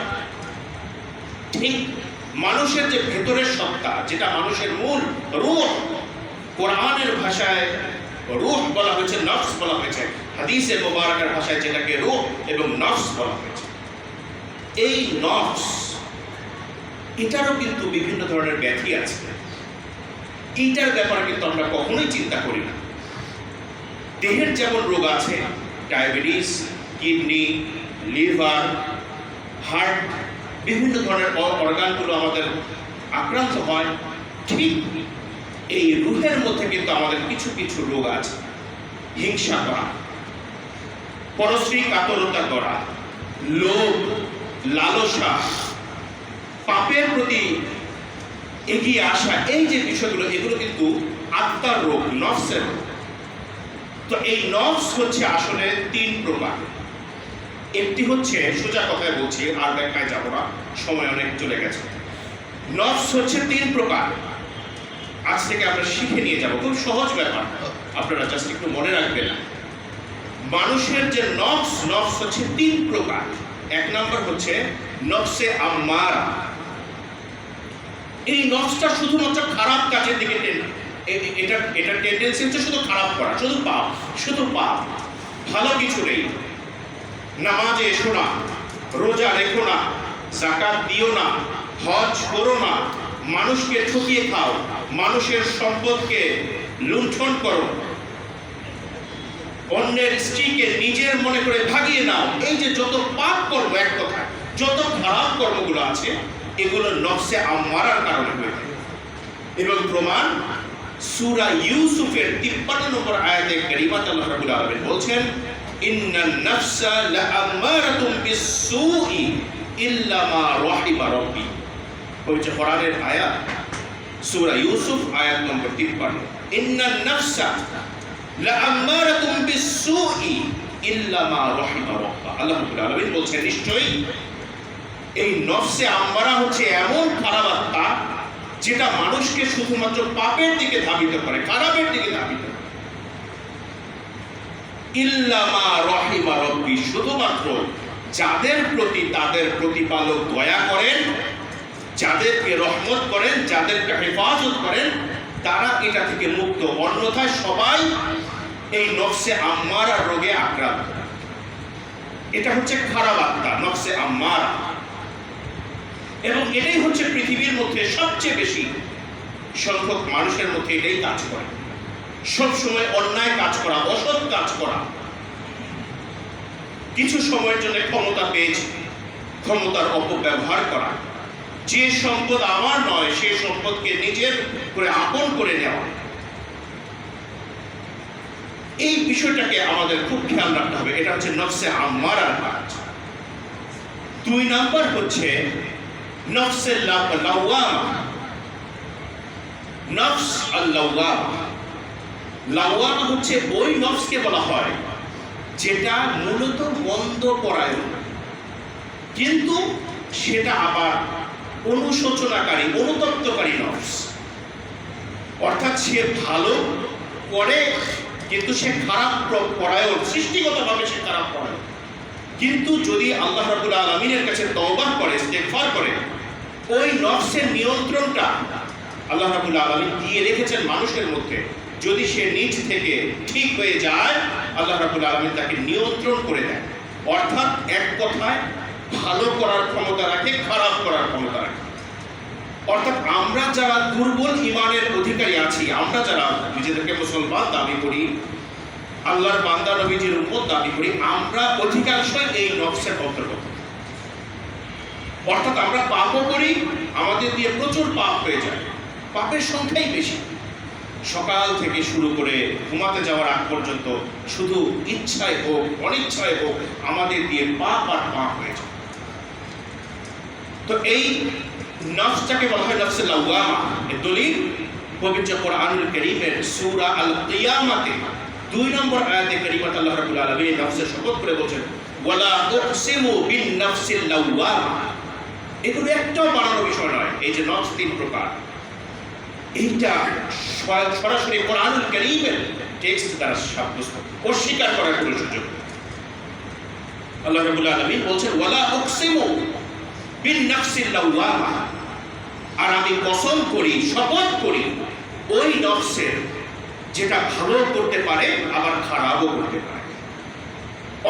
ঠিক মানুষের যে ভেতরের সত্তা, যেটা মানুষের মূল রূহ, কোরআনের ভাষায় রূহ বলা হয়েছে, নফস বলা হয়েছে, হাদিসে মুবারাকের ভাষায় যেটাকে রূহ এবং নফস বলা হয়েছে। এই নফস, এটারও কিন্তু বিভিন্ন ধরনের ব্যাধি আছে। এইটার ব্যাপারে কিন্তু আমরা কখনোই চিন্তা করি না। দেহের যেমন রোগ আছে, ডায়াবেটিস, কিডনি, লিভার, হার্ট, বিভিন্ন ধরনের অর্গানগুলো আমাদের আক্রান্ত হয়, ঠিক এই রুহের মধ্যে কিন্তু আমাদের কিছু কিছু রোগ আছে। হিংসা করা, পরশ্রী কাতরতা করা, লোভ, লালসা, পাপের প্রতি এগিয়ে আসা, এই যে বিষয়গুলো, এগুলো কিন্তু আত্মার রোগ, নফসের রোগ। তো এই নফস হচ্ছে আসলে তিন প্রকার। একটি হচ্ছে, সোজা কথায় বলছি, আর ব্যাখ্যায় যাবো না, সময় অনেক চলে গেছে। নফস হচ্ছে তিন প্রকার। আজ থেকে আমরা শিখে নিয়ে যাব, খুব সহজ ব্যাপার, আপনারা জাস্ট একটু মনে রাখবেন। মানুষের যে নফস হচ্ছে তিন প্রকার। এক নম্বর হচ্ছে নফসে আম্মারা। এই নফসটা শুধুমাত্র খারাপ কাজের দিকে এটা টেন্ডেন্সি হচ্ছে শুধু খারাপ করা, শুধু পাপ, ভালো কিছু নেই। নামাজে এসো না, রোজা রেখো না, যাকাত দিও না, হজ করো না, মানুষকে ঠকিয়ে খাও, মানুষের সম্পদকে লুণ্ঠন করো, অন্যের স্ত্রীকে নিজের মনে করে ভাগিয়ে নাও। এই যে যত পাপ কর্ম, এক কথা যত খারাপ কর্মগুলো আছে, এগুলো নফসে আম্মারার কারণে হয়ে থাকে। এবং প্রমাণ সূরা ইউসুফের 53 নম্বর আয়াতে কারিমাত আল্লাহ রাব্বুল আলামিন বলছেন, ইন্নান নাফসা লাআম্মারাতুম বিসসুই ইল্লা মা রাহিমা রাব্বি। ওইটা কোরআনের আয়াত, সূরা ইউসুফ আয়াত নম্বর 53। ইন্নান নাফসা লাআম্মারাতুম বিসসুই ইল্লা মা রাহিমা রাব্বি। আল্লাহ রাব্বুল আলামিন বলছেন, নিশ্চয়ই এই নফসে আম্মারা হচ্ছে এমন খারাপ আত্মা, যেটা মানুষকে শুধুমাত্র পাপের দিকে ধাবিত করে, খারাপের দিকে ধাবিত করে। ইল্লা মা রাহিমা রাব্বি, শুধুমাত্র যাদের প্রতি তাদের প্রতিপালক দয়া করেন, যাদেরকে রহমত করেন, যাদেরকে হেফাজত করেন, তারা এটা থেকে মুক্ত। অন্যথায় সবাই এই নফসে আম্মারা রোগে আক্রান্ত। এটা হচ্ছে খারাপ আত্মা, নফসে আম্মারা। এবং এটাই হচ্ছে পৃথিবীর মধ্যে সবচেয়ে বেশি সংখ্যক মানুষের মধ্যে এটাই কাজ করে। সবসময় অন্যায় কাজ করা, অসৎ কাজ করা, কিছু সময়ের জন্য ক্ষমতা পেয়েছে, ক্ষমতার অপব্যবহার করা, যে সম্পদ আমার নয় সেই সম্পদকে নিজের করে আপন করে নেওয়া। এই বিষয়টাকে আমাদের খুব খেয়াল রাখতে হবে। এটা হচ্ছে নফসে আম্মারার কাজ। 2 নাম্বার হচ্ছে নফসে লাওয়ামা। নফস আল-লাওয়ামা, লাওয়ামা হচ্ছে ওই নফসকে বলা হয় যেটা মূলত মন্দ পরায়ণ, কিন্তু সেটা আবার অনুশোচনাকারী, অনুতপ্তকারী নফস। অর্থাৎ সে ভালো করে, কিন্তু সে খারাপ পরায়ণ, সৃষ্টিগতভাবে সে খারাপ পরায়ণ, কিন্তু যদি আল্লাহ রাব্বুল আলামিনের কাছে তওবা করে, ইস্তেগফার করে, ওই নফসের নিয়ন্ত্রণটা আল্লাহ রাব্বুল আলামিন দিয়ে রেখেছেন মানুষের মধ্যে। যদি সে নিজ থেকে ঠিক হয়ে যায়, আল্লাহ রাব্বুল আলামিন তাকে নিয়ন্ত্রণ করে দেয়। অর্থাৎ এক কথায় ভালো করার ক্ষমতা রাখে, খারাপ করার ক্ষমতা রাখে। অর্থাৎ আমরা যারা দুর্বল ঈমানের অধিকারী আছি, আমরা যারা নিজেদেরকে মুসলমান দাবি করি, আল্লাহর বান্দা নবীজির উম্মত দাবি করি, আমরা অধিকাংশই এই নফসের অন্তর্গত। অর্থাৎ আমরা পাপও করি, আমাদের দিয়ে প্রচুর পাপ হয়ে যায়, পাপের সংখ্যাই বেশি। সকাল থেকে শুরু করে ঘুমাতে যাওয়ার আগ পর্যন্ত শুধু ইচ্ছায় হোক অনিচ্ছায় হোক আমাদের দিয়ে পাপ আর পাপ হয়ে যায়। তো এই নফসটাকে বলা হয় নফসে লাওয়ামা। এর দলিল পবিত্র কোরআনুল কারীমের সূরা আল কিয়ামাতে 2 নম্বর আয়াতে কারীমাত আল্লাহ রাব্বুল আলামিন নফসের শপথ করে বলেন, ওয়ালা উকসিমু বিন নফসিল লাওয়ামা। এগুলো একটাও বানানো বিষয় নয়। এই যে নফস 3 প্রকার, এইটা সরাসরি কোরআনুল কারীমের টেক্সট দ্বারা সাব্যস্ত, অস্বীকার করার কোনো সুযোগ নেই। আল্লাহ রাব্বুল আলামিন বলেন, ওয়ালা উকসিমু বিন নফসিল লাওয়ামা, আর আমি কসম করি, শপথ করি ওই নফসের যেটা ভালো করতে পারে আবার খারাপও করতে পারে।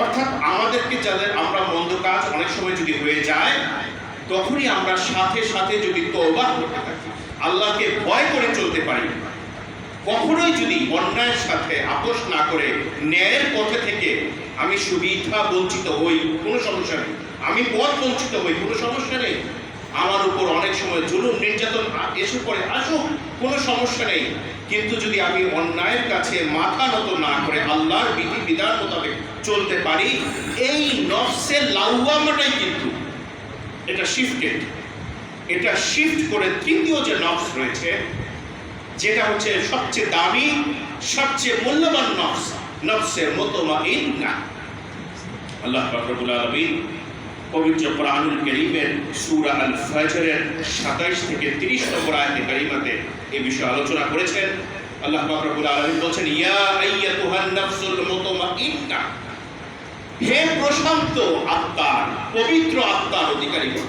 অর্থাৎ আমাদেরকে যাদের আমরা মন্দ কাজ অনেক সময় যদি হয়ে যায়, তখনই আমরা সাথে সাথে যদি তওবা করতে থাকি, আল্লাহকে ভয় করে চলতে পারি, কখনোই যদি অন্যায়ের সাথে আপোষ না করে ন্যায়ের পথে থেকে আমি সুবিধা বঞ্চিত হই, কোনো সমস্যা নেই, আমি পথ বঞ্চিত হই, কোনো সমস্যা নেই, আমার উপর অনেক সময় জুলুম নির্যাতন এসে পড়ে, আসুক, কোনো সমস্যা নেই, কিন্তু যদি আমি অন্যায়ের কাছে মাথা নত না করে আল্লাহর বিধি বিধান মোতাবেক চলতে পারি, এই নফসের লাওয়ামাটাই কিন্তু এটা শিফটেড। এটা শিফট করে তৃতীয় যে নফস রয়েছে, যেটা হচ্ছে সবচেয়ে দামি, সবচেয়ে মূল্যবান নফস, নফসে মুতমাইন্না। আল্লাহ পাক রব্বুল আলামিন পবিত্র কোরআনুল কারীমের সূরা আল ফজরের 27 থেকে 30 নম্বর আয়াতে কারিমাতে এই বিষয়ে আলোচনা করেছেন। আল্লাহ পাক রব্বুল আলামিন বলেন, ইয়া আইয়াতুহান নাফসুল মুতমাইন্না, হে প্রশান্ত আত্মার, পবিত্র আত্মার অধিকারীগণ,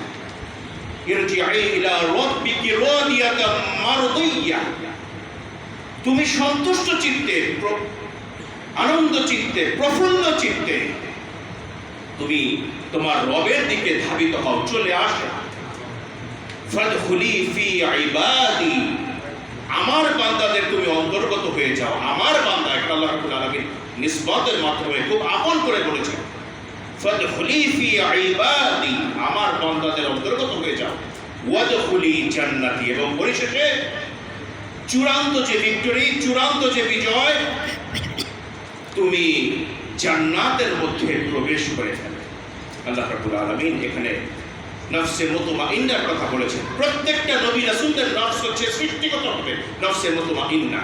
ইরজিই ইলা রাব্বিকি রাদিয়াতাম মারদিয়া, তুমি সন্তুষ্ট চিত্তে, আনন্দ চিত্তে, প্রফুল্ল চিত্তে তুমি তোমার রবের দিকে ধাবিত হও, চলে আসো। ফাদখুলি ফি ইবাদি, আমার বান্দাদের তুমি অন্তর্গত হয়ে যাও। আমার বান্দা, এটা আল্লাহ রাব্বুল আলামিন নিসবতের মাধ্যমে খুব আপন করে বলেছেন, ফাদখুলি ফি ইবাদি, আমার বান্দাদের অন্তর্গত হয়ে যাও। ওয়াদখুলি জান্নাতি, এবং পরিশেষে চূড়ান্ত যে ভিক্টরি, চূড়ান্ত যে বিজয়, তুমি জান্নাতের মধ্যে প্রবেশ করে ফেলে। আল্লাহ রাব্বুল আলামিন এখানে নফসে মুতমাইন্নার কথা বলেছেন। প্রত্যেকটা নবী রাসূলদের নফস হচ্ছে সৃষ্টিগতভাবে নফসে মুতমাইন্না।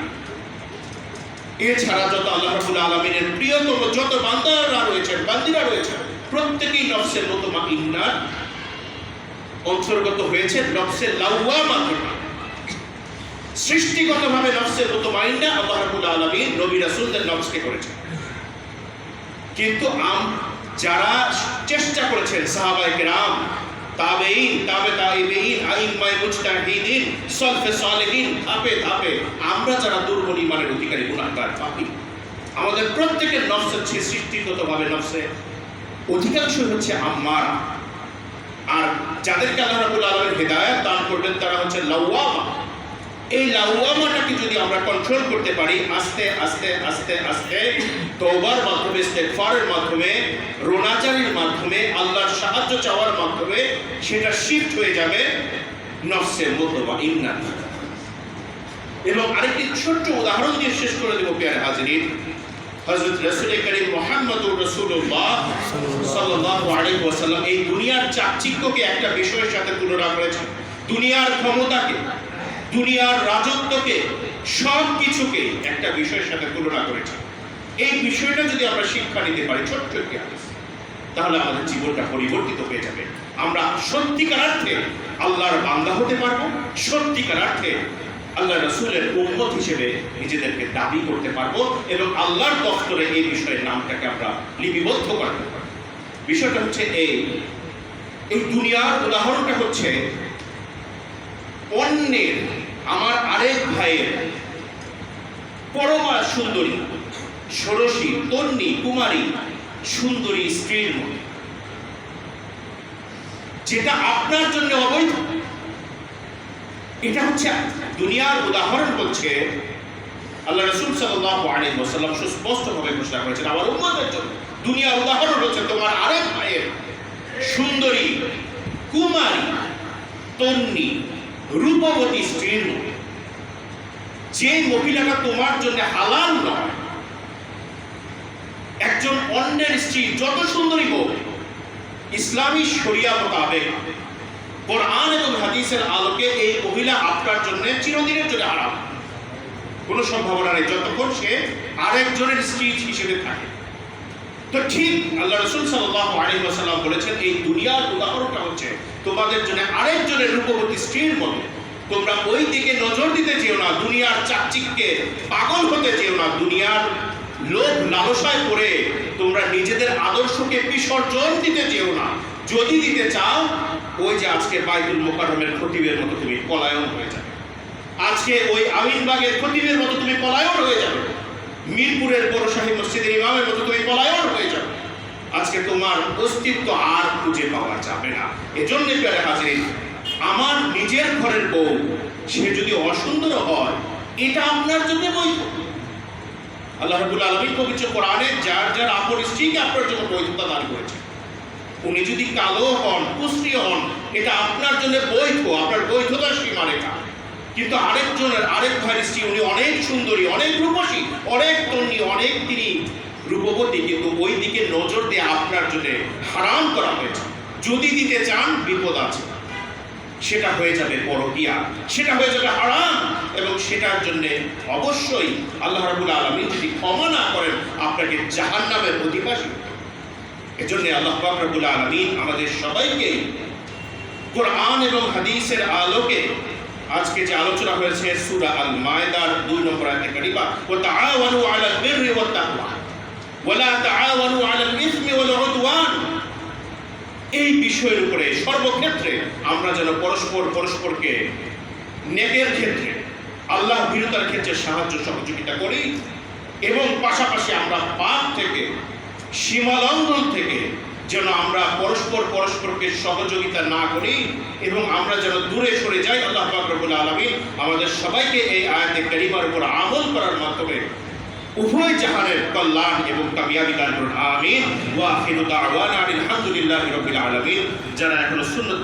এছাড়া যত আল্লাহ রাব্বুল আলামিনের প্রিয়তম যত বান্দারা রয়েছেন, বান্দিরা রয়েছেন, প্রত্যেকেই নফসে মুতমাইন্নার অন্তর্গত হয়েছে, নফসে লাওয়ামা থেকে। সৃষ্টিগতভাবে নফসে মুতমাইন্না আল্লাহ রাব্বুল আলামিন নবী রাসূলদের নফসকে করেছেন। কিন্তু যারা চেষ্টা করেছেন, সাহাবায়ে কেরাম, তাবেঈন, তাবে তাবেঈন, আইম্মায়ে মুজতাহিদিন, সালফে সালেহিন, ধাপে ধাপে আমরা যারা দুর্বল ঈমানের অধিকারী, গুনাহগার, পাপী, আমাদের প্রত্যেকের নফস হচ্ছে সৃষ্টিগতভাবে নফসে অধিকাংশ হচ্ছে আম্মারা। আর যাদেরকে আল্লাহ রাব্বুল আলামিন হিদায়াত দান করবেন তারা হচ্ছে লাওয়ামা। এই লাওয়ামাটাকে যদি আমরা কন্ট্রোল করতে পারি, আস্তে আস্তে আস্তে আস্তে তওবার মাধ্যমে, ইস্তেগফারের মাধ্যমে, রোনাজারির মাধ্যমে, আল্লাহর সাহায্য চাওয়ার মাধ্যমে সেটা শিফট হয়ে যাবে নফসে মুতমাইন্না। এবং আরেকটি ছোট্ট উদাহরণ দিয়ে শেষ করে দেব প্রিয় হাজিরিন। হযরত রাসূল করিম মুহাম্মদুর রাসূলুল্লাহ সাল্লাল্লাহু আলাইহি ওয়াসাল্লাম এই দুনিয়ার চাকচিক্যকে একটা বিষয়ের সাথে তুলনা করেছেন। দুনিয়ার ক্ষমতাকে, দুনিয়ার রাজত্বকে, সব কিছুকে একটা বিষয়ের সাথে তুলনা করেছে। এই বিষয়টা যদি আমরা শিক্ষা নিতে পারি, ছোট্ট একটি হাদিস, তাহলে আমাদের জীবনটা পরিবর্তিত হয়ে যাবে। আমরা সত্যিকার অর্থে আল্লাহর বান্দা হতে পারবো, সত্যিকার অর্থে আল্লাহ রাসূলের উম্মত হিসেবে নিজেদেরকে দাবি করতে পারবো, এবং আল্লাহর দফতরে এই বিষয়ের নামটাকে আমরা লিপিবদ্ধ করতে পারবো। বিষয়টা হচ্ছে এই দুনিয়ার উদাহরণটা হচ্ছে অন্যের, আমার আরেক ভাইয়ের পরমা সুন্দরী, ষোড়শী, তন্নি, কুমারী, সুন্দরী স্ত্রীর মতো, যেটা আপনার জন্য অবৈধ। এটা হচ্ছে দুনিয়ার উদাহরণ। হচ্ছে আল্লাহ রাসূল সাল্লাল্লাহু আলাইহি ওয়াসাল্লাম সুস্পষ্টভাবে ঘোষণা করেছেন আমার উম্মতের জন্য দুনিয়ার উদাহরণ হচ্ছে তোমার আরেক ভাইয়ের সুন্দরী, কুমারী, তন্নি, রূপবতী স্ত্রীর মতো। যে মহিলাটা তোমার জন্য হালাল নয়, একজন অন্যের স্ত্রী যত সুন্দরী হোক, ইসলামী শরিয়া মোতাবেক, কোরআন এবং হাদিসের আলোকে এই মহিলা আপনার জন্য চিরদিনের জন্য হারাম। কোনো সম্ভাবনা নেই যতক্ষণ সে আরেকজনের স্ত্রী হিসেবে থাকে। তো ঠিক আল্লাহ রাসূল সাল্লাল্লাহু আলাইহি ওয়াসাল্লাম বলেছেন এই দুনিয়ার উদাহরণটা হচ্ছে তোমাদের জন্য আরেকজনের রূপবতী স্ত্রীর মতো। তোমরা ওই দিকে নজর দিতে চেও না, দুনিয়ার চাকচিক্যে পাগল হতে চেও না, দুনিয়ার লোভ লালসায় পড়ে তোমরা নিজেদের আদর্শকে বিসর্জন দিতে চেও না। যদি দিতে চাও, ওই যে আজকে বাইতুল মুকাররমের খতিবের মতো তুমি পলায়ন হয়ে যাবে, আজকে ওই আমিনবাগের খতিবের মতো তুমি পলায়ন হয়ে যাবে, মিরপুরের বড় শাহী মসজিদের ইমামের মতো তুমি পলায়ন হয়ে যাবে। আজকে তোমার অস্তিত্ব আর খুঁজে পাওয়া যাবে না। এজন্য প্রিয় হাজিরিন, আমার নিজের ঘরের বউ সে যদি অসুন্দর হয়, এটা আপনার জন্য বৈধ। আল্লাহ রাব্বুল আলামিন পবিত্র কোরআনে যার যার আপন স্ত্রীকে আপনার জন্য বৈধতা দান করেছে। উনি যদি কালো হন, কুশ্রী হন, এটা আপনার জন্য বৈধ, আপনার বৈধতার সীমারেখা। কিন্তু আরেক ভাইয়ের স্ত্রী, উনি অনেক সুন্দরী, অনেক রূপসী, অনেক তন্নি, অনেক তিনি রূপবতী, কিন্তু ওই দিকে নজর দিয়ে আপনার জন্য হারাম করা হয়েছে। যদি দিতে চান, বিপদ আছে, সেটা হয়ে যাবে পরকিয়া, সেটা হয়ে যাবে হারাম, এবং সেটার জন্য অবশ্যই আল্লাহ রাব্বুল আলামিন যদি ক্ষমা না করেন আপনাকে জাহান্নামের অধিবাসী। এজন্য আল্লাহ পাক রব্বুল আলামিন আমাদের সবাইকে কোরআন এবং হাদিসের আলোকে আজকে যে আলোচনা হয়েছে সূরা আল মায়েদার 2 নম্বর আয়াতে কারিমা, ওয়া তাআওয়ানু আলাল বিররি ওয়াত তাকওয়া ওয়া লা তাআওয়ানু আলাল ইসমি ওয়াল উদওয়ান, এই বিষয়ের উপরে সর্বক্ষেত্রে আমরা যেন পরস্পরকে নেকের ক্ষেত্রে, আল্লাহ ভীরতার ক্ষেত্রে সাহায্য সহযোগিতা করি, এবং পাশাপাশি আমরা পাপ থেকে, সীমালঙ্ঘন থেকে যেন আমরা পরস্পরকে সহযোগিতা না করি, এবং আমরা যেন দূরে সরে যাই। আল্লাহ পাক রব্বুল আলামিন আমাদের সবাইকে এই আয়াতে কারিমার উপর আমল করার মাধ্যমে উভয় জাহানের কল্যাণ এবং কামিয়াবি দান করুন। আমিন। ওয়া আখিরু দাওয়ানা আলহামদুলিল্লাহি রাব্বিল আলামিন। যারা এখনো সুন্নাত